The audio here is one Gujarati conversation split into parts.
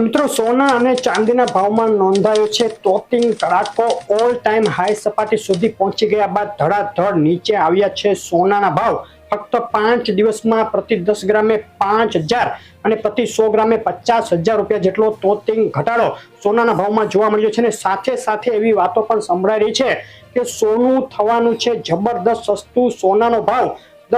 મિત્રો સોના અને ચાંદીના ભાવમાં નોંધાયો છે તોતિંગ તડાકો ઓલ ટાઈમ હાઈ સપાટી સુધી પહોંચી ગયા બાદ ધડાધડ નીચે આવ્યા છે સોનાના ભાવ ફક્ત 5 દિવસમાં પ્રતિ 10 ગ્રામે 5000 અને પ્રતિ 100 ગ્રામે 50,000 રૂપિયા જેટલો તોતિંગ ઘટાડો સોનાના ભાવમાં જોવા મળ્યો છે અને સાથે સાથે એવી વાતો પણ સંભળાઈ રહી છે કે સોનું થવાનું છે જબરદસ્ત સસ્તું સોનાનો ભાવ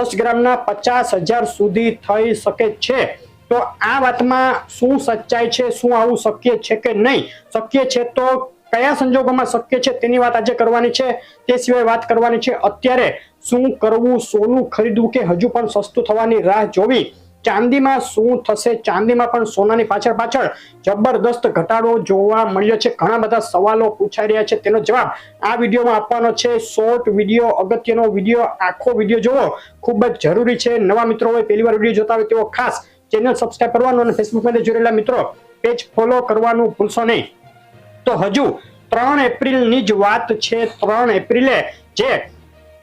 10 ગ્રામના 50,000 સુધી થઈ શકે છે। તો આ વાતમાં શું સચ્ચાઈ છે, શું આવું શક્ય છે કે નહીં, શક્ય છે તો કયા સંજોગોમાં શક્ય છે તેની વાત આજે કરવાની છે। તે સિવાય વાત કરવાની છે અત્યારે શું કરવું, સોનું ખરીદવું કે હજુ પણ સસ્તું થવાની રાહ જોવી, ચાંદીમાં શું થશે, ચાંદીમાં પણ સોનાની પાછળ જબરદસ્ત ઘટાડો જોવા મળ્યો છે। ઘણા બધા સવાલો પૂછાઈ રહ્યા છે, તેનો જવાબ આ વિડીયોમાં આપવાનો છે। શોર્ટ વિડીયો, અગત્યનો વિડીયો, આખો વિડીયો જોવો ખૂબ જ જરૂરી છે। નવા મિત્રો હોય, પહેલી વાર વિડીયો જોતા હોય તેઓ ખાસ ચેનલ સબસ્ક્રાઇબ કરવાનું અને ફેસબુક માં જોડેલા મિત્રો પેજ ફોલો કરવાનું ભૂલશો નહીં। તો હજુ 3 એપ્રિલની જ વાત છે। 3 એપ્રિલે જે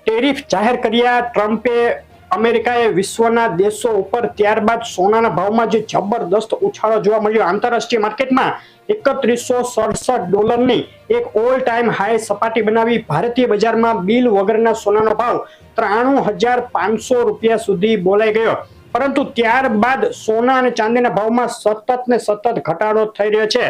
ટેરિફ જાહેર કર્યા ટ્રમ્પે, અમેરિકાએ વિશ્વના દેશો ઉપર, ત્યારબાદ સોનાના ભાવમાં જે જબરદસ્ત ઉછાળો જોવા મળ્યો। આંતરરાષ્ટ્રીય માર્કેટમાં $3167 ની એક ઓલ ટાઈમ હાઈ સપાટી બનાવી ભારતીય બજારમાં બિલ વગરના સોનાનો ભાવ 93,500 રૂપિયા સુધી બોલાઈ ગયો। પરંતુ ત્યારબાદ સોના અને ચાંદીના ભાવમાં સતત ને સતત ઘટાડો થઈ રહ્યો છે।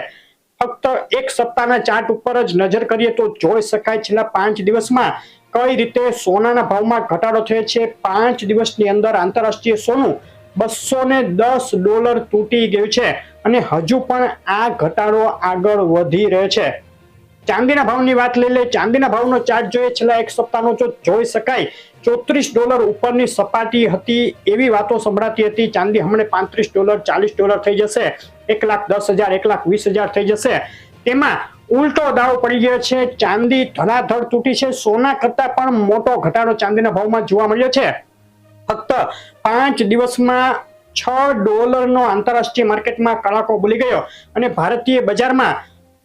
ફક્ત એક સપ્તાહના ચાર્ટ ઉપર જ નજર કરીએ તો જોઈ શકાય છેલ્લા 5 દિવસમાં કઈ રીતે સોનાના ભાવમાં ઘટાડો થયો છે। 5 દિવસની અંદર આંતરરાષ્ટ્રીય સોનું $210 તૂટી ગયું છે અને હજુ પણ આ ઘટાડો આગળ વધી રહ્યો છે। ચાંદીના ભાવની વાત લઈ લે, ચાંદીના ભાવનો ચાર્ટ જોઈએ છેલ્લા એક સપ્તાહનો તો જોઈ શકાય $34 ઉપરની સપાટી હતી એવી વાતો સંભળાતી હતી। ચાંદી હમણાં $35 $40 થઈ જશે, 1,10,000 1,20,000 થઈ જશે, તેમાં ઉલટો દાવ પડી ગયો છે। ચાંદી ધડાધડ તૂટી છે। સોના કરતા પણ મોટો ઘટાડો ચાંદીના ભાવમાં જોવા મળ્યો છે। ફક્ત 5 દિવસમાં $6 નો આંતરરાષ્ટ્રીય માર્કેટમાં કડાકો બોલી ગયો અને ભારતીય બજારમાં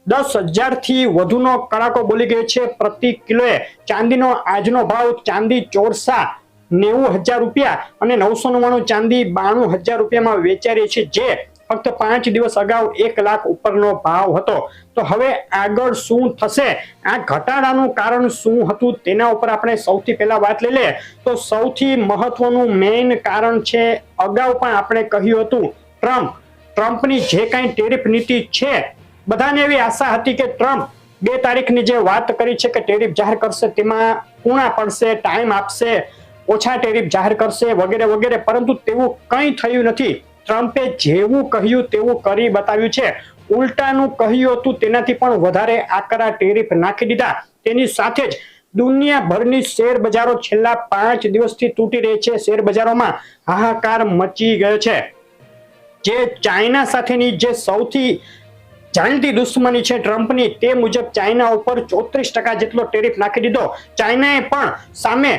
10,000 થી વધુનો કડાકો બોલી ગયો છે પ્રતિ કિલોએ। ચાંદીનો આજનો ભાવ, ચાંદી ચોરસા 90,000 રૂપિયા અને 999 ચાંદી 92,000 રૂપિયામાં વેચાઈ રહી છે, જે ફક્ત 5 દિવસ અગાઉ 1 લાખ ઉપરનો ભાવ હતો। તો હવે આગળ શું થશે, આ ઘટાડાનું કારણ શું હતું તેના ઉપર આપણે સૌથી પહેલા વાત લઈ લે તો સૌથી મહત્વનું મેઇન કારણ છે, અગાઉ પણ આપણે કહ્યું હતું, ટ્રમ્પની જે કાંઈ ટેરિફ નીતિ છે, બધાને એવી આશા હતી કે ટ્રમ્પ 2 તારીખની જે વાત કરી છે કે ટેરિફ જાહેર કરશે તેમાં પૂર્ણ પડશે, ટાઈમ આપશે, ઓછા ટેરિફ જાહેર કરશે વગેરે વગેરે, પરંતુ તેવું કંઈ થયું નથી। ટ્રમ્પે જેવું કહ્યું તેવું કરી બતાવ્યું છે। ઉલટાનું કહ્યું હતું તેનાથી પણ વધારે આકરા ટેરિફ નાખી દીધા। તેની સાથે જ દુનિયાભરની શેર બજારો છેલ્લા 5 દિવસથી તૂટી રહી છે। શેર બજારોમાં હાહાકાર મચી ગયો છે। જે ચાઇના સાથેની જે સૌથી જાણીતી દુશ્મની છે ટ્રમ્પની, તે મુજબ ચાઇના ઉપર 34% જેટલો ટેરિફ નાખી દીધો। ચાઇનાએ પણ સામે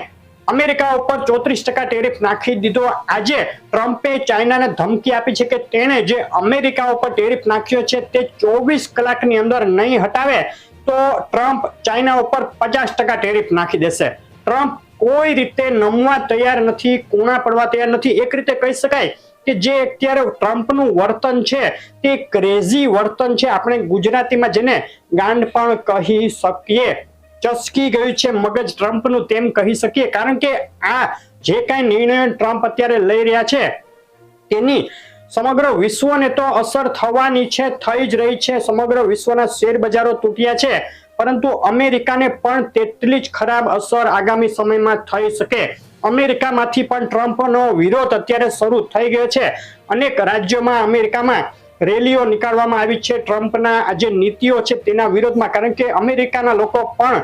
અમેરિકા ઉપર 34% ટેરિફ નાખી દીધો। આજે ટ્રમ્પે ચાઇનાને ધમકી આપી છે કે તેણે જે અમેરિકા ઉપર ટેરિફ નાખ્યો છે તે 24 કલાકની અંદર નહીં હટાવે તો ટ્રમ્પ ચાઇના ઉપર 50% ટેરિફ નાખી દેશે। ટ્રમ્પ કોઈ રીતે નમવા તૈયાર નથી, કૂણા પડવા તૈયાર નથી। એક રીતે કહી શકાય કે જે અત્યારે ટ્રમ્પનું વર્તન છે તે ક્રેઝી વર્તન છે। આપણે ગુજરાતીમાં જેને ગાંડ પણ કહી શકીએ, ચસકી ગયું છે મગજ ટ્રમ્પનું તેમ કહી શકીએ। કારણ કે આ જે કાંઈ નિર્ણયો ટ્રમ્પ અત્યારે લઈ રહ્યા છે તેની સમગ્ર વિશ્વને તો અસર થવાની છે, થઈ જ રહી છે। સમગ્ર વિશ્વના શેર બજારો તૂટ્યા છે, પરંતુ અમેરિકાને પણ તેટલી જ ખરાબ અસર આગામી સમયમાં થઈ શકે। અમેરિકામાંથી પણ ટ્રમ્પનો વિરોધ અત્યારે શરૂ થઈ ગયો છે। અનેક રાજ્યોમાં અમેરિકામાં રેલીઓ નીકાળવામાં આવી છે ટ્રમ્પના આ જે નીતિઓ છે તેના વિરોધમાં, કારણ કે અમેરિકાના લોકો પણ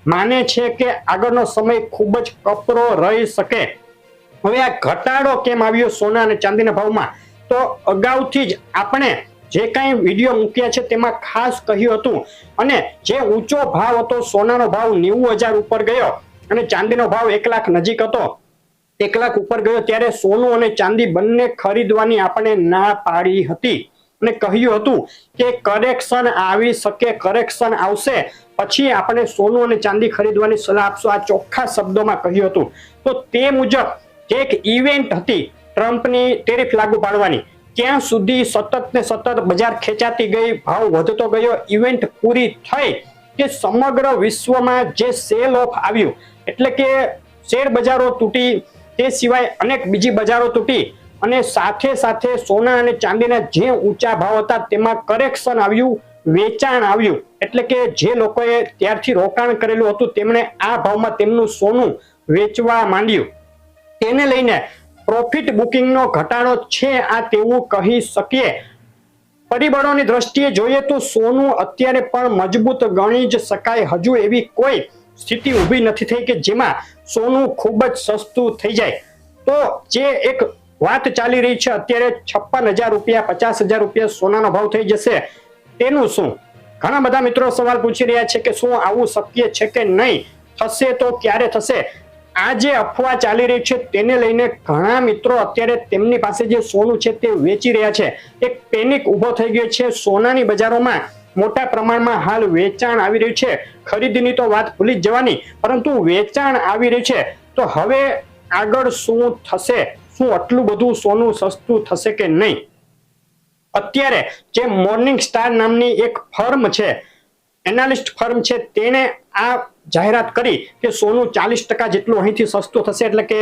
માને છે કે આગળનો સમય ખૂબ જ કપરો રહી શકે। હવે આ ઘટાડો કેમ આવ્યો સોના અને ચાંદીના ભાવમાં, તો અગાઉથી જ આપણે જે કાંઈ વિડીયો મૂક્યા છે તેમાં ખાસ કહ્યું હતું, અને જે ઊંચો ભાવ હતો, સોનાનો ભાવ 90,000 ઉપર ગયો અને ચાંદીનો ભાવ 1 લાખ નજીક હતો, 1 લાખ ઉપર ગયો, ત્યારે સોનું અને ચાંદી બંને ખરીદવાની આપણે ના પાડી હતી અને કહ્યું હતું કે કરેક્શન આવી શકે, કરેક્શન આવશે પછી આપણે સોનું અને ચાંદી ખરીદવાની સલાહ આપશું। આ ચોખ્ખા શબ્દોમાં કહ્યું હતું। તો તે મુજબ એક ઇવેન્ટ હતી ટ્રમ્પની ટેરિફ લાગુ પાડવાની, ક્યાં સુધી સતત ને સતત બજાર ખેંચાતી ગઈ, ભાવ વધતો ગયો, ઇવેન્ટ પૂરી થઈ કે સમગ્ર વિશ્વમાં જે સેલ ઓફ આવ્યું, એટલે કે શેર બજારો તૂટી, તે સિવાય અનેક બીજી બજારો તૂટી અને સાથે સાથે સોના અને ચાંદીના જે ઊંચા ભાવ હતા તેમાં કરેક્શન આવ્યું, વેચાણ આવ્યું, એટલે કે જે લોકોએ ત્યારથી રોકાણ કરેલું હતું તેમણે આ ભાવમાં તેમનું સોનું વેચવા માંડ્યું. તેને લઈને પ્રોફિટ બુકિંગનો ઘટાડો છે આ તેવું કહી શકીએ. પરિબળોની દ્રષ્ટિએ જોઈએ તો સોનું અત્યારે પણ મજબૂત ગણી જ શકાય. હજુ એવી કોઈ સ્થિતિ ઊભી નથી થઈ કે જેમાં સોનું ખૂબ જ સસ્તું થઈ જાય. તો જે એક વાત ચાલી રહી છે અત્યારે 56,000 રૂપિયા, 50,000 રૂપિયા સોનાનો ભાવ થઈ જશે, તેનું શું? ઘણા બધા મિત્રો સવાલ પૂછી રહ્યા છે કે શું આવું શક્ય છે કે નહીં, થશે તો ક્યારે થશે? આ જે અફવા ચાલી રહી છે તેને લઈને ઘણા મિત્રો અત્યારે તેમની પાસે જે સોનું છે તે વેચી રહ્યા છે. એક પેનિક ઉભો થઈ ગયો છે સોનાની બજારોમાં. મોટા પ્રમાણમાં હાલ વેચાણ આવી રહ્યું છે. ખરીદીની તો વાત ભૂલી જ જવાની, પરંતુ વેચાણ આવી રહ્યું છે. તો હવે આગળ શું થશે? શું આટલું બધું સોનું સસ્તું થશે કે નહીં? અત્યારે જે મોર્નિંગ સ્ટાર નામની એક ફર્મ છે, એનાલિસ્ટ ફર્મ છે, તેને આ જાહેરાત કરી કે સોનું 40% જેટલું અહીંથી સસ્તું થશે, એટલે કે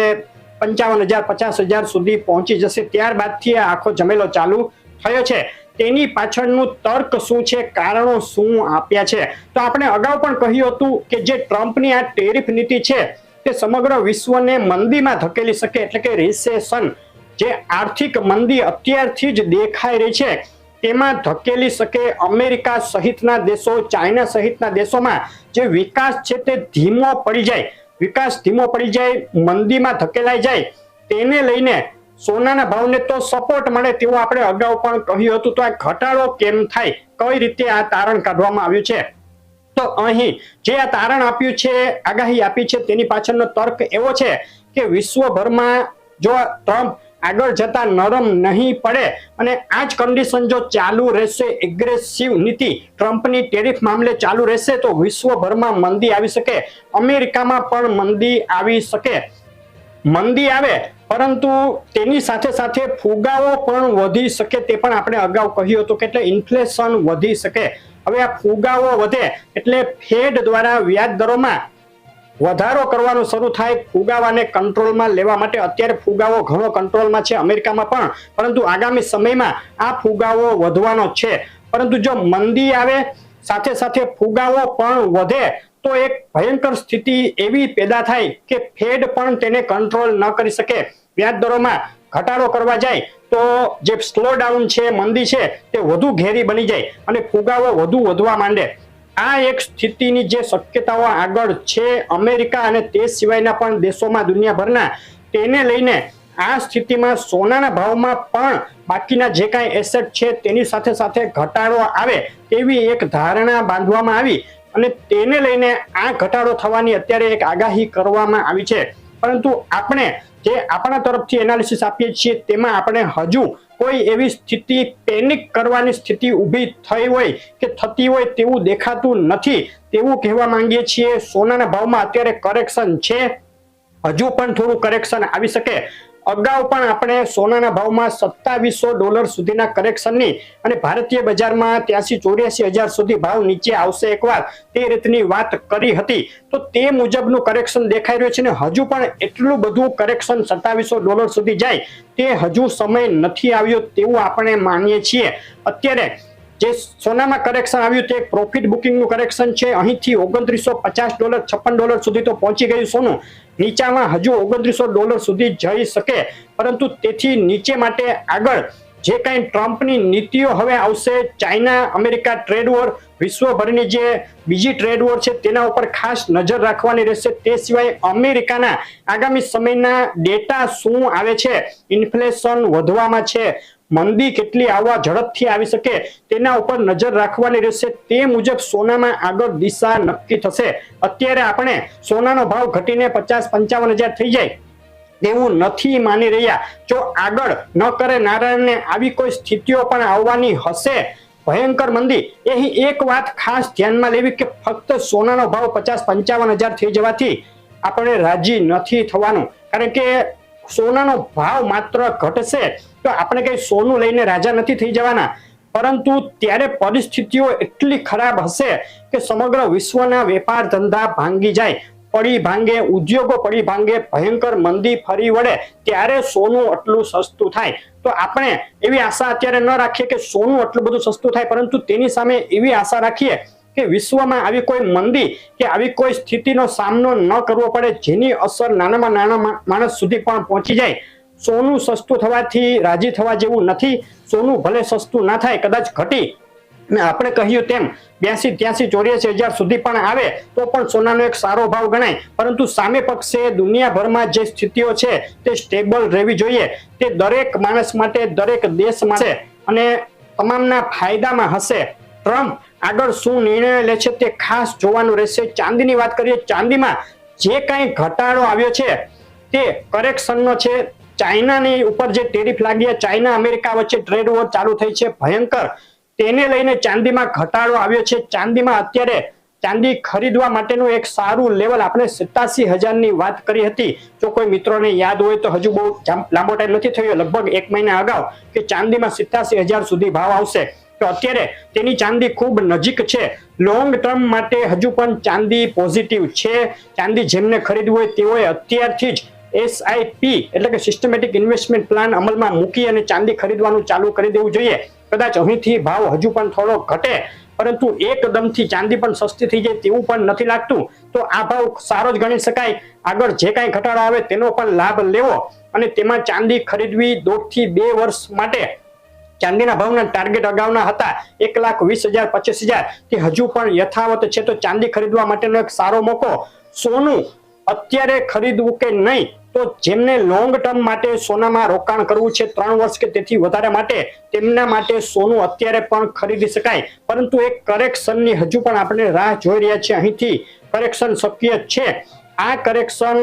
55,000 50,000 સુધી પહોંચી જશે. ત્યારબાદથી આ આખો જમેલો ચાલુ થયો છે. તેની પાછળનું તર્ક શું છે, કારણો શું આપ્યા છે? તો આપણે અગાઉ પણ કહ્યું હતું કે જે ટ્રમ્પની આ ટેરિફ નીતિ છે તે સમગ્ર વિશ્વને મંદીમાં ધકેલી શકે, એટલે કે રિસેશન, જે આર્થિક મંદી અત્યારથી જ દેખાઈ રહી છે તેમાં ધકેલી શકે. અમેરિકા સહિતના દેશો, ચાઇના સહિતના દેશોમાં જે વિકાસ છે તે ધીમો પડી જાય, વિકાસ ધીમો પડી જાય, મંદીમાં ધકેલાઈ જાય. તેને લઈને સોનાના ભાવને તો સપોર્ટ મળે તેવું આપણે અગાઉ પણ કહ્યું હતું. તો આ ઘટાડો કેમ થાય, કઈ રીતે આ તારણ કાઢવામાં આવ્યું છે? તો અહીં જે આ તારણ આપ્યું છે, આગાહી આપી છે, તેની પાછળનો તર્ક એવો છે કે વિશ્વભરમાં જો ટ્રમ્પ આગળ જતા નરમ નહીં પડે અને આ જ કન્ડિશન જો ચાલુ રહેશે, એગ્રેસિવ નીતિ ટ્રમ્પની ટેરિફ મામલે ચાલુ રહેશે, તો વિશ્વભરમાં મંદી આવી શકે, અમેરિકામાં પણ મંદી આવી શકે. મંદી આવે પરંતુ તેની સાથે સાથે ફુગાવો પણ વધી શકે, તે પણ આપણે અગાઉ કહ્યું હતું કે એટલે ઇન્ફ્લેશન વધી શકે. હવે આ ફુગાવો વધે એટલે ફેડ દ્વારા વ્યાજ દરોમાં વધારો કરવાનો શરૂ થાય, ફુગાવાને કંટ્રોલમાં લેવા માટે. અત્યારે ફુગાવો ઘણો કંટ્રોલમાં છે અમેરિકામાં પણ, પરંતુ આગામી સમયમાં આ ફુગાવો વધવાનો છે. પરંતુ જો મંદી આવે સાથે સાથે ફુગાવો પણ વધે તો એક ભયંકર સ્થિતિ એવી પેદા થાય કે ફેડ પણ તેને કંટ્રોલ ન કરી શકે, વ્યાજ દરોમાં ઘટાડો કરવા જાય તો જે સ્લોડાઉન છે, મંદી છે, તે વધુ ઘેરી બની જાય અને ફુગાવો વધુ વધવા માંડે. આ એક સ્થિતિની જે શક્યતાઓ આગળ છે અમેરિકા અને તે સિવાયના પણ દેશોમાં દુનિયાભરના, તેને લઈને આ સ્થિતિમાં સોનાના ભાવમાં પણ બાકીના જે કાંઈ એસેટ છે તેની સાથે સાથે ઘટાડો આવે તેવી એક ધારણા બાંધવામાં આવી અને તેને લઈને આ ઘટાડો થવાની અત્યારે એક આગાહી કરવામાં આવી છે. પરંતુ આપણે જે આપણા તરફથી એનાલિસિસ આપીએ છીએ તેમાં આપણે હજુ કોઈ એવી સ્થિતિ, પેનિક કરવાની સ્થિતિ ઊભી થઈ હોય કે થતી હોય તેવું દેખાતું નથી, તેવું કહેવા માંગીએ છીએ. સોનાના ભાવમાં અત્યારે કરેક્શન છે, હજુ પણ થોડું કરેક્શન આવી શકે. અગાઉ પણ આપણે સોનાના ભાવમાં $2700 સુધીના કરેક્શનની અને ભારતીય બજારમાં 83-84 સુધી ભાવ નીચે આવશે એકવાર, તે રીતની વાત કરી હતી. તો તે મુજબનું કરેક્શન દેખાઈ રહ્યું છે ને હજુ પણ એટલું બધું કરેક્શન $2700 સુધી જાય તે હજુ સમય નથી આવ્યો તેવું આપણે માનીએ છીએ. અત્યારે જે સોનામાં કરેક્શન આવ્યું તે પ્રોફિટ બુકિંગનું કરેક્શન છે. અહીંથી $2950 $56 સુધી તો પહોંચી ગયું સોનું. નીચામાં હજુ $2900 સુધી જઈ શકે, પરંતુ તેથી નીચે માટે આગળ જે કાંઈ ટ્રમ્પની નીતિઓ હવે આવશે, ચાઇના અમેરિકા ટ્રેડ વોર, વિશ્વભરની જે બીજી ટ્રેડ વોર છે તેના ઉપર ખાસ નજર રાખવાની રહેશે. તે સિવાય અમેરિકાના આગામી સમયના ડેટા શું આવે છે, ઇન્ફ્લેશન વધવામાં છે, મંદી કેટલી આવવા ઝડપથી આવી શકે તેના ઉપર નજર રાખવાની રહેશે. તે મુજબ સોનામાં આગળ દિશા નક્કી થશે. અત્યારે આપણે સોનાનો ભાવ ઘટીને 50-55 હજાર થઈ જાય તેવું નથી માની રહ્યા. જો આગળ ન કરે નારાયણને આવી કોઈ સ્થિતિઓ પણ આવવાની હશે, ભયંકર મંદી. અહીં એક વાત ખાસ ધ્યાનમાં લેવી કે ફક્ત સોનાનો ભાવ 50-55 હજાર થઈ જવાથી આપણે રાજી નથી થવાનું, કારણ કે સોનાનો ભાવ માત્ર ઘટશે તો આપણે કઈ સોનું લઈને રાજા નથી થઈ જવાના, પરંતુ ત્યારે પરિસ્થિતિઓ એટલી ખરાબ હશે કે સમગ્ર વિશ્વના વેપાર ધંધા ભાંગી જાય, પડી ભાંગે, ઉદ્યોગો પડી ભાંગે, ભયંકર મંદી ફરી વળે, ત્યારે સોનું આટલું સસ્તું થાય. તો આપણે એવી આશા અત્યારે ન રાખીએ કે સોનું આટલું બધું સસ્તું થાય, પરંતુ તેની સામે એવી આશા રાખીએ કે વિશ્વમાં આવી કોઈ મંદી કે આવી કોઈ સ્થિતિનો સામનો ન કરવો પડે જેની અસર નાનામાં નાના માણસ સુધી પણ પહોંચી જાય. સોનું સસ્તું થવાથી રાજી થવા જેવું નથી. સોનું ભલે સસ્તું ના થાય, કદાચ ઘટી આપણે કહ્યું તેમ 82, 83, 84 હજાર સુધી પણ આવે તો પણ સોનાનો એક સારો ભાવ ગણાય, પરંતુ સામે પક્ષે દુનિયાભરમાં જે સ્થિતિઓ છે તે સ્ટેબલ રહેવી જોઈએ. તે દરેક માણસ માટે, દરેક દેશ માટે અને તમામના ફાયદામાં હશે. ટ્રમ્પ આગળ શું નિર્ણય લે છે તે ખાસ જોવાનું રહેશે. ચાંદીની વાત કરીએ, ચાંદીમાં જે કાંઈ ઘટાડો આવ્યો છે તે કરેક્શનનો છે. ચાઇનાની ઉપર જે ટેરિફ લાગ્યા, ચાઇના અમેરિકા વચ્ચે ટ્રેડ વોર ચાલુ થઈ છે ભયંકર, તેને લઈને ચાંદીમાં ઘટાડો આવ્યો છે. ચાંદીમાં અત્યારે ચાંદી ખરીદવા માટેનું એક સારું લેવલ આપણે 87,000 ની વાત કરી હતી. જો કોઈ મિત્રોને યાદ હોય તો હજુ બહુ લાંબો ટાઈમ નથી થયો, લગભગ 1 મહિના અગાઉ કે ચાંદીમાં 87,000 સુધી ભાવ આવશે. તો અત્યારે તેની ચાંદી ખૂબ નજીક છે. લોંગ ટર્મ માટે હજુ પણ ચાંદી પોઝિટિવ છે. ચાંદી જેમને ખરીદવું હોય તેઓએ અત્યારથી જ SIP એટલે કે સિસ્ટમેટિક ઇન્વેસ્ટમેન્ટ પ્લાન અમલમાં મૂકી અને ચાંદી ખરીદવાનું ચાલુ કરી દેવું જોઈએ. કદાચ અહીંથી ભાવ હજુ પણ થોડો ઘટે, પરંતુ એકદમથી ચાંદી પણ સસ્તી થઈ જાય તેવું પણ નથી લાગતું. તો આ ભાવ સારો જ ગણી શકાય. આગળ જે કાંઈ ઘટાડો આવે તેનો પણ લાભ લેવો અને તેમાં ચાંદી ખરીદવી 1.5 થી 2 વર્ષ માટે. ચાંદીના ભાવના ટાર્ગેટ અગાઉના હતા 1,20,000, 25,000 તે હજુ પણ યથાવત છે. તો ચાંદી ખરીદવા માટેનો એક સારો મોકો. સોનું અત્યારે ખરીદવું કે નહીં, તો જેમને લોંગ ટર્મ માટે સોનામાં રોકાણ કરવું છે 3 વર્ષ કે તેથી વધારે માટે, તેમના માટે સોનું અત્યારે પણ ખરીદી શકાય. પરંતુ એક કરેક્શનની હજુ પણ આપણે રાહ જોઈ રહ્યા છીએ. અહીંથી કરેક્શન શક્ય છે. આ કરેક્શન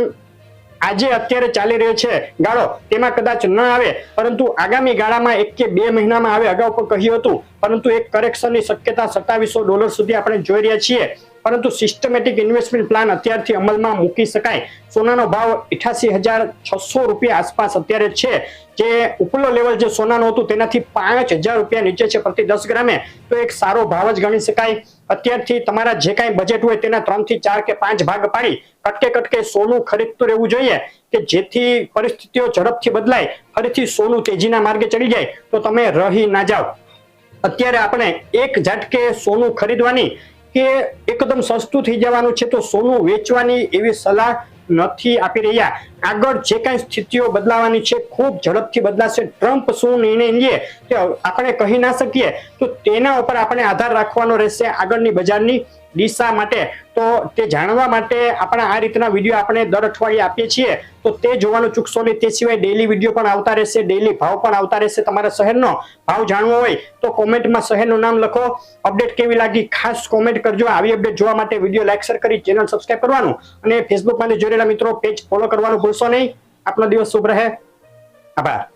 આજે અત્યારે ચાલી રહ્યો છે ગાળો, તેમાં કદાચ ન આવે, પરંતુ આગામી ગાળામાં 1 કે 2 મહિનામાં આવે. અગાઉ પણ કહ્યું હતું, પરંતુ એક કરેક્શનની શક્યતા $2700 સુધી આપણે જોઈ રહ્યા છીએ. પરંતુ સિસ્ટમેટિક ઇન્વેસ્ટમેન્ટ પ્લાન અત્યારથી અમલમાં મૂકી શકાય. સોનાનો ભાવ 88,600 રૂપિયા આસપાસ અત્યારે છે. જે ઉપલો લેવલ જે સોનાનું હતું તેનાથી 5,000 રૂપિયા નીચે છે પ્રતિ 10 ગ્રામે. તો એક સારો ભાવ જ ગણી શકાય. અત્યારથી તમારા જે કાંઈ બજેટ હોય તેના 3 થી 4 કે 5 ભાગ પાડી કટકે સોનું ખરીદતું રહેવું જોઈએ, કે જેથી પરિસ્થિતિઓ ઝડપથી બદલાય, ફરીથી સોનું તેજીના માર્ગે ચડી જાય તો તમે રહી ના જાઓ. અત્યારે આપણે એક ઝાટકે સોનું ખરીદવાની કે એકદમ સસ્તું થઈ જવાનું છે તો સોનું વેચવાની એવી સલાહ નથી આપી રહ્યા. આગળ જે કાંઈ સ્થિતિઓ બદલાવાની છે ખૂબ ઝડપથી બદલાશે. ટ્રમ્પ શું નિર્ણય લે તે આપણે કહી ના શકીએ, તો તેના ઉપર આપણે આધાર રાખવાનો રહેશે આગળની બજારની દિશા માટે. તો તે જાણવા માટે આપણા આ રીતના વિડીયો આપણે દર અઠવાડિયે આપીએ છીએ, તો તે જોવાનું ચૂકશો નહીં. તે સિવાય ડેઈલી વિડીયો પણ આવતા રહેશે, ડેઈલી ભાવ પણ આવતા રહેશે. તમારા શહેરનો ભાવ જાણવો હોય તો કોમેન્ટમાં શહેરનું નામ લખો. અપડેટ કેવી લાગી ખાસ કોમેન્ટ કરજો. આવી અપડેટ જોવા માટે વિડીયો લાઈક શેર કરી ચેનલ સબસ્ક્રાઇબ કરવાનું અને ફેસબુકમાંથી જોઈ રહેલા મિત્રો પેજ ફોલો કરવાનું ભૂલશો નહીં. આપનો દિવસ શુભ રહે. આભાર.